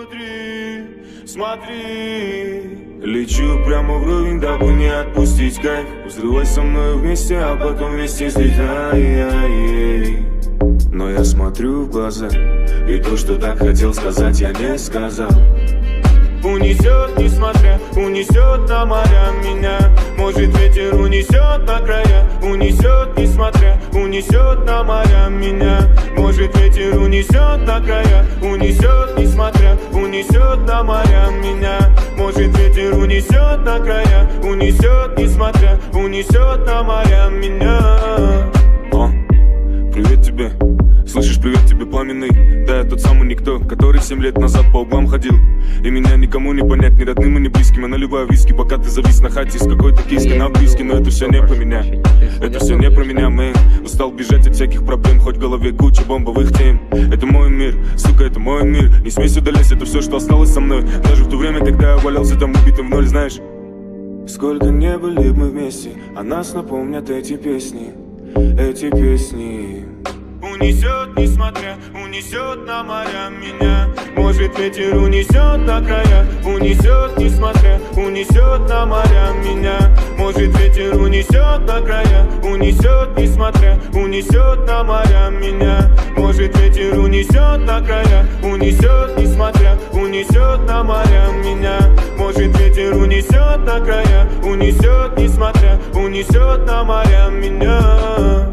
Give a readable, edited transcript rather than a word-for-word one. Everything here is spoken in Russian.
Смотри, смотри. Лечу прямо вровень, дабы не отпустить кайф. Взрывай со мной вместе, а потом вместе слетай. Но я смотрю в глаза, и то, что так хотел сказать, я не сказал. Унесет, несмотря, унесет на моря меня. Может, ветер унесет на края. Унесет, несмотря, унесет на моря меня. Может, ветер унесет на края. Унесет, несмотря, унесет на моря меня. Может, ветер унесет на края. Унесет, несмотря, унесет на моря меня. О, привет тебе. Слышишь, привет тебе, пламенный. Да, я тот самый никто, который 7 лет назад по углам ходил. И меня никому не понять, ни родным и ни близким. Я наливаю виски, пока ты завис на хате с какой-то киской на виски. Но это все не про меня, это все не про меня, мэн. Устал бежать от всяких проблем, хоть в голове куча бомбовых тем. Это мой мир, сука, это мой мир. Не смей сюда лезть, это все, что осталось со мной. Даже в то время, когда я валялся там убитым в ноль, знаешь. Сколько не были мы вместе, а нас напомнят эти песни. Эти песни. Унесет, несмотря, унесет на моря меня. Может, ветер унесет на края. Унесет, несмотря, унесет на моря меня. Может, ветер унесет на края. Унесет, несмотря, унесет на моря меня. Может, ветер унесет на края. Унесет, несмотря, унесет на моря меня. Может, ветер унесет на края. Унесет, несмотря, унесет на моря меня.